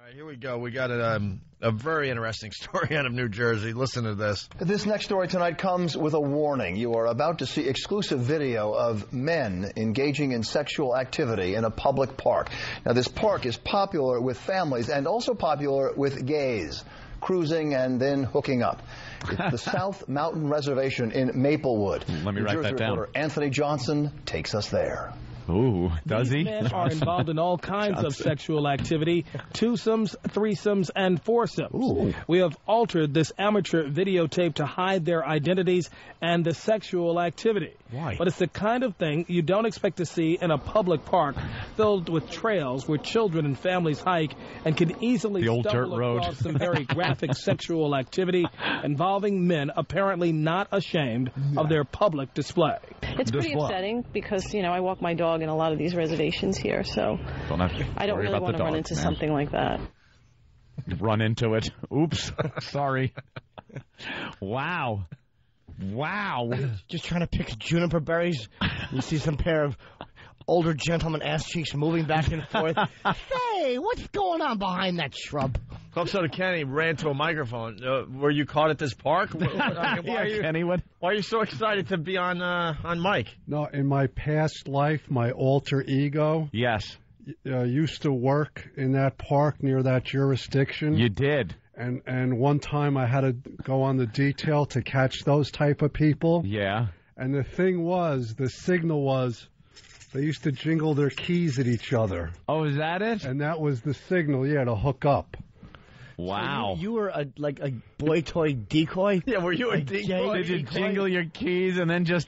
right, here we go. We got a very interesting story out of New Jersey. Listen to this. This next story tonight comes with a warning. You are about to see exclusive video of men engaging in sexual activity in a public park. Now, this park is popular with families and also popular with gays, cruising and then hooking up. It's the South Mountain Reservation in Maplewood. Let me write that down. Reporter Anthony Johnson takes us there. Ooh, does he? Men are involved in all kinds of sexual activity, twosomes, threesomes, and foursomes. Ooh. We have altered this amateur videotape to hide their identities and the sexual activity. Why? But it's the kind of thing you don't expect to see in a public park filled with trails where children and families hike and can easily The old stumble dirt road. across some very graphic sexual activity involving men apparently not ashamed of their public display. It's pretty upsetting because, you know, I walk my dog in a lot of these reservations here, so I don't really want to run into something like that. Run into it. Oops. Sorry. Wow. Just trying to pick juniper berries. You see some pair of older gentlemen ass cheeks moving back and forth. Hey, what's going on behind that shrub? Club Soda Kenny ran to a microphone. Were you caught at this park? Kenny, what? Why are you so excited to be on mic? No, in my past life, my alter ego Yes, used to work in that park near that jurisdiction. you did. And one time I had to go on the detail to catch those type of people. Yeah. And the thing was, the signal was, they used to jingle their keys at each other. Oh, is that it? And that was the signal, to hook up. Wow. So you were a boy toy decoy? Yeah, were you a decoy? Did you jingle your keys and then just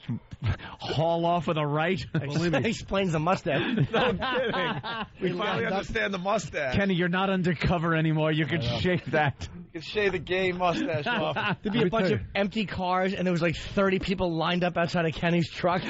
haul off with a right? That explains the mustache. No kidding. We finally understand the mustache. Kenny, you're not undercover anymore. You can shave that. You can shave the gay mustache off. There'd be a bunch of empty cars, and there was like 30 people lined up outside of Kenny's truck.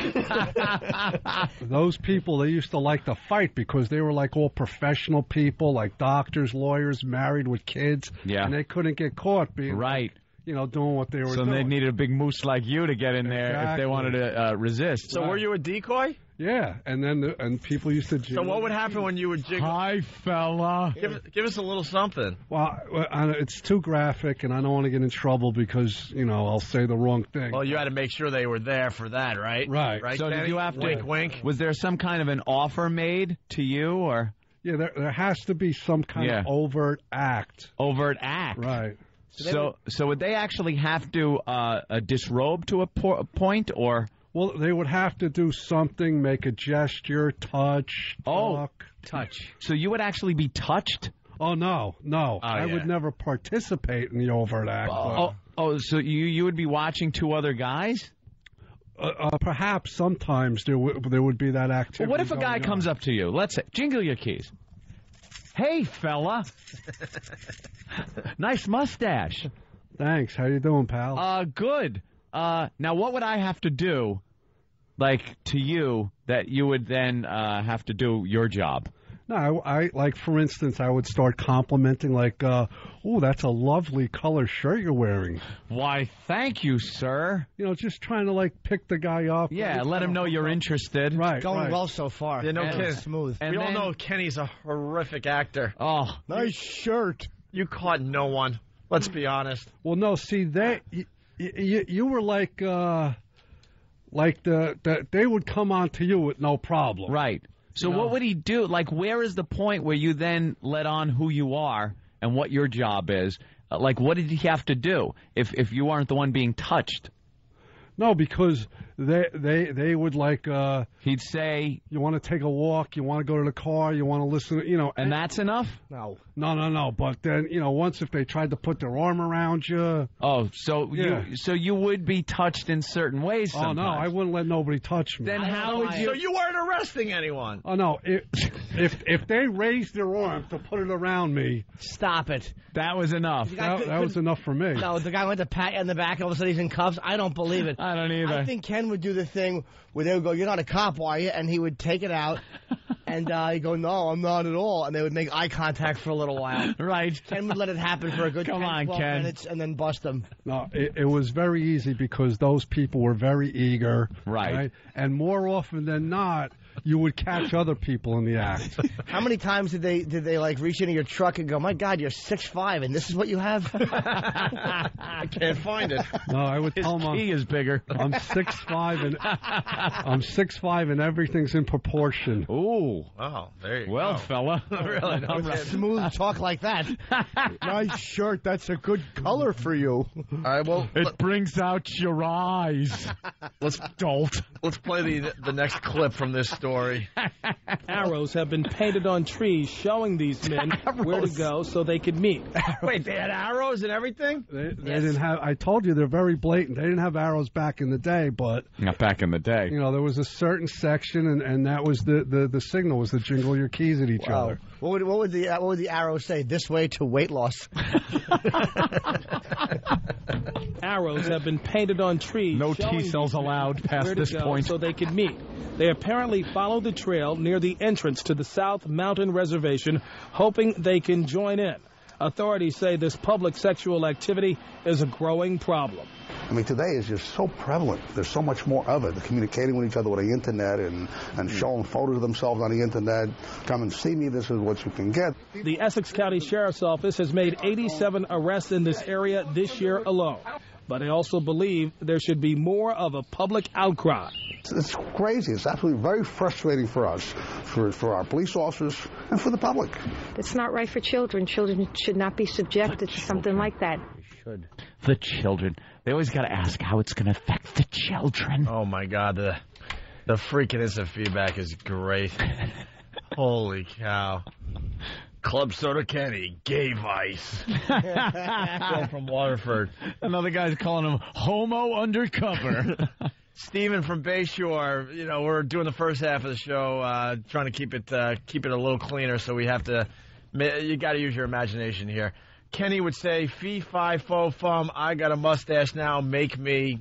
Those people, they used to like to fight because they were like all professional people, like doctors, lawyers, married with kids. Yeah. And they couldn't get caught being Right. doing what they were So doing. they needed a big moose like you to get in there if they Exactly. wanted to resist. So were you a decoy? Yeah, and then and people used to So jingle. what would happen when you would jiggle? Hi, fella. Give us a little something. Well, it's too graphic, and I don't want to get in trouble because, I'll say the wrong thing. Well, you had to make sure they were there for that, right? Right. Right, So Kenny? did you have to... Wink, wink. Was there some kind of an offer made to you or Yeah, there has to be some kind of overt act. overt act? Right. So would they actually have to disrobe to a point or... Well, they would have to do something, make a gesture, touch, talk. Touch. So you would actually be touched? Oh, no. I would never participate in the overt act. So you would be watching two other guys? Perhaps sometimes there would be that activity. Well, what if a guy comes up to you? Let's say, jingle your keys. Hey, fella. Nice mustache. Thanks. How you doing, pal? Good. Now, what would I have to do, to you, that you would then have to do your job? No, I like, for instance, I would start complimenting, oh, that's a lovely color shirt you're wearing. Why, thank you, sir. Just trying to, pick the guy up. Yeah, let him know you're interested. Right, Going well so far. Yeah, no kidding. Smooth. And We all then- know Kenny's a horrific actor. Oh, Nice shirt. You caught no one. Let's be honest. Well, no, see, you were they would come on to you with no problem. right. So what would he do? Where is the point where you then let on who you are and what your job is? What did he have to do if you aren't the one being touched? No, because they would He'd say, you want to take a walk, you want to go to the car, you want to listen, and that's enough? No. No. But then, once if they tried to put their arm around you. Oh, so you would be touched in certain ways sometimes. Oh, no, I wouldn't let nobody touch me. Then how would you... So you weren't arresting anyone? Oh, no, if they raised their arm to put it around me. Stop it. That was enough. That was enough for me. No, the guy went to pat you in the back, all of a sudden he's in cuffs. I don't believe it. I don't either. I think Ken would do the thing where they would go, "You're not a cop, are you?" And he would take it out, and he'd go, "No, I'm not at all." And they would make eye contact for a little while. Right. Ken would let it happen for a good 10, 12 minutes and then bust them. No, it was very easy because those people were very eager. Right. And more often than not, you would catch other people in the act. How many times did they like reach into your truck and go, "My God, you're 6'5", and this is what you have"? I can't find it. No, I would tell them He is bigger. I'm 6'5", and everything's in proportion. Ooh. Oh, there you Well, go. fella. Really? No, Smooth talk like that. Nice shirt. That's a good color for you. All right, well, It brings out your eyes. let's play the next clip from this story. Arrows have been painted on trees showing these men where to go so they could meet. Wait, they had arrows and everything? They didn't have. I told you they're very blatant. They didn't have arrows back in the day, but Not back in the day. you know there was a certain section, and that was the signal was to jingle your keys at each other. What would the arrow say? This way to weight loss. Arrows have been painted on trees. No showing T-cells these men allowed past where to this go point. so they could meet. They apparently follow the trail near the entrance to the South Mountain Reservation, hoping they can join in. Authorities say this public sexual activity is a growing problem. I mean, today is just so prevalent. There's so much more of it. They're communicating with each other with the Internet and showing photos of themselves on the Internet. Come and see me. This is what you can get. The Essex County Sheriff's Office has made 87 arrests in this area this year alone. But they also believe there should be more of a public outcry. It's crazy. It's absolutely very frustrating for us, for our police officers, and for the public. It's not right for children. Children should not be subjected to something like that. The children. They always got to ask how it's going to affect the children. Oh, my God. The freaking instant feedback is great. Holy cow. Club Soda Kenny, gay vice. From Waterford. Another guy's calling him homo undercover. Stephen from Bayshore, we're doing the first half of the show, trying to keep it a little cleaner, so you got to use your imagination here. Kenny would say, fee, fi, fo, fum, I got a mustache now, make me.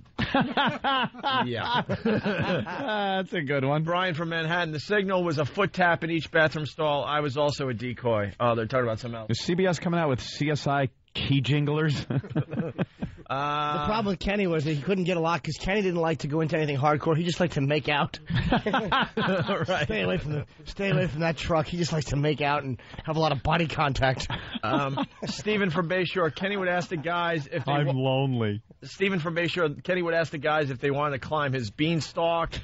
Yeah. That's a good one. Brian from Manhattan, the signal was a foot tap in each bathroom stall. I was also a decoy. Oh, they're talking about something else. Is CBS coming out with CSI key jinglers? The problem with Kenny was that he couldn't get a lot because Kenny didn't like to go into anything hardcore. He just liked to make out. Right. Stay away from that truck. He just likes to make out and have a lot of body contact. Stephen from Bayshore, Kenny would ask the guys if they I'm lonely. Stephen from Bayshore, Kenny would ask the guys if they wanted to climb his beanstalk.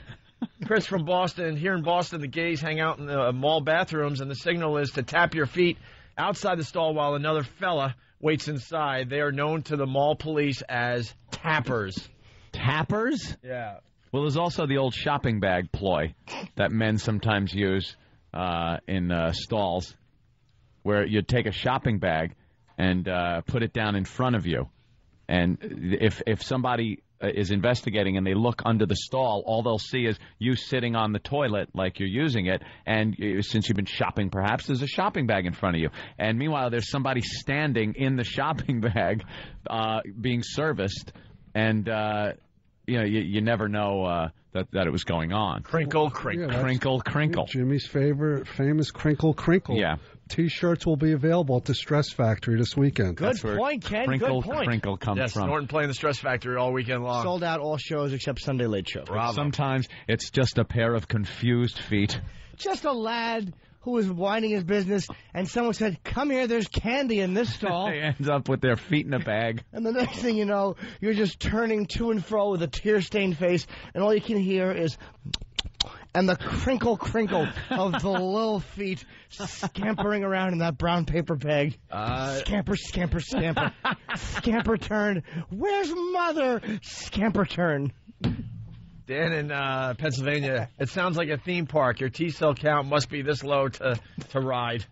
Chris from Boston, here in Boston, the gays hang out in the mall bathrooms, and the signal is to tap your feet outside the stall while another fella waits inside. They are known to the mall police as tappers. Tappers? Yeah. Well, there's also the old shopping bag ploy that men sometimes use in stalls, where you take a shopping bag and put it down in front of you. And if somebody is investigating and they look under the stall, all they'll see is you sitting on the toilet like you're using it, and since you've been shopping, perhaps there's a shopping bag in front of you. And meanwhile, there's somebody standing in the shopping bag being serviced, and you never know that it was going on. Crinkle, crinkle. Yeah, Crinkle, crinkle. Jimmy's famous crinkle, crinkle. Yeah. T-shirts will be available at the Stress Factory this weekend. Good point, Ken. Crinkle, Good point. crinkle comes Yes, from. Norton playing the Stress Factory all weekend long. Sold out all shows except Sunday Late Show. Bravo. Sometimes it's just a pair of confused feet. Just a lad who was winding his business, and someone said, "Come here, there's candy in this stall." They ends up with their feet in a bag. And the next thing you know, you're just turning to and fro with a tear-stained face, and all you can hear is... and the crinkle, crinkle of the little feet scampering around in that brown paper bag. Scamper, scamper, scamper. Scamper turn. Where's mother? Scamper turn. Dan in Pennsylvania, it sounds like a theme park. Your T-cell count must be this low to ride.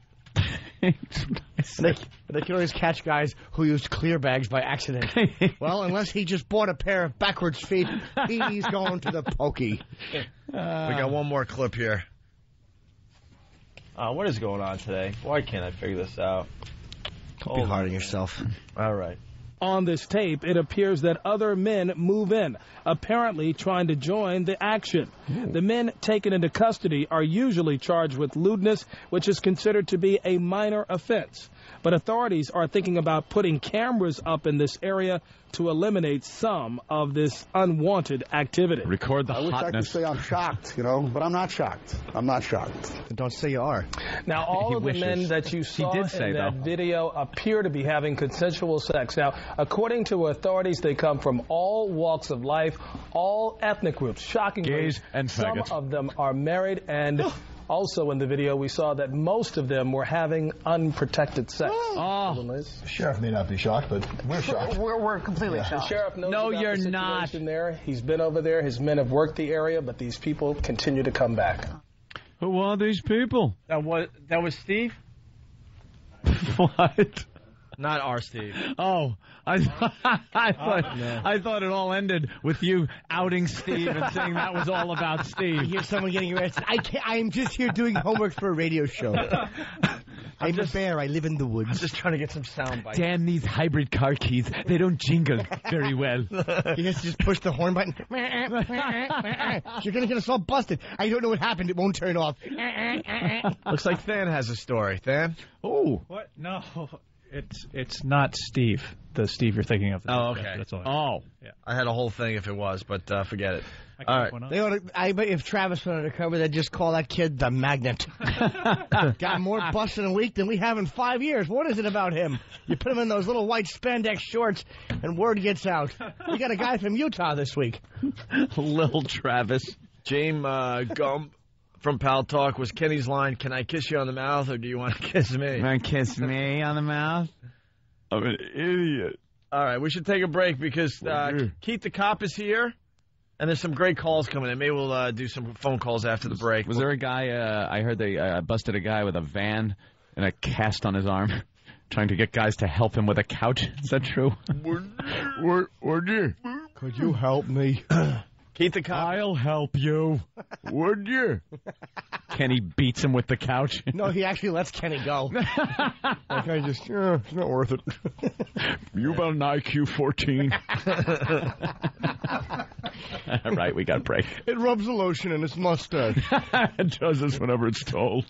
They can always catch guys who use clear bags by accident. Well, unless he just bought a pair of backwards feet, he's going to the pokey. We got one more clip here. What is going on today? Why can't I figure this out? Don't be hard on yourself. All right. On this tape, it appears that other men move in, apparently trying to join the action. Ooh. The men taken into custody are usually charged with lewdness, which is considered to be a minor offense. But authorities are thinking about putting cameras up in this area to eliminate some of this unwanted activity. Record the I wish I could say I'm shocked, but I'm not shocked. I'm not shocked. Don't say you are. Now, all of the men that you saw in that video appear to be having consensual sex. Now, according to authorities, they come from all walks of life, all ethnic groups. Shockingly, gays and some of them are married, and also in the video we saw that most of them were having unprotected sex. The sheriff may not be shocked, but we're shocked. We're completely shocked. The sheriff knows about the situation there. He's been over there. His men have worked the area, but these people continue to come back. Who are these people? That was Steve? What? Not our Steve. Oh, I thought it all ended with you outing Steve and saying that was all about Steve. You hear someone getting arrested. I'm just here doing homework for a radio show. I'm a bear. I live in the woods. I'm just trying to get some sound bites. Damn these hybrid car keys. They don't jingle very well. You have to just push the horn button. You're going to get us all busted. I don't know what happened. It won't turn off. Looks like Than has a story. Than? Oh. What? No. It's not Steve, the Steve you're thinking of. Oh, okay. That's all. Oh. Yeah. I had a whole thing if it was, but forget it. All right. I bet if Travis went undercover, they'd just call that kid the Magnet. Got more busts in a week than we have in 5 years. What is it about him? You put him in those little white spandex shorts, and word gets out. We got a guy from Utah this week. Little Travis. James Gump from Pal Talk was Kenny's line, can I kiss you on the mouth, or do you want to kiss me? You want to kiss me on the mouth? I'm an idiot. All right, we should take a break because Keith the Cop is here, and there's some great calls coming in. Maybe we'll do some phone calls after the break. Was there a guy, I heard they busted a guy with a van and a cast on his arm, trying to get guys to help him with a couch. Is that true? Would you? Could you help me? Keith the Cop. I'll help you. Would you? Kenny beats him with the couch. No, he actually lets Kenny go. That guy just, it's not worth it. You about an IQ 14. All right, we got a break. It rubs the lotion in his mustache. It does this whenever it's told.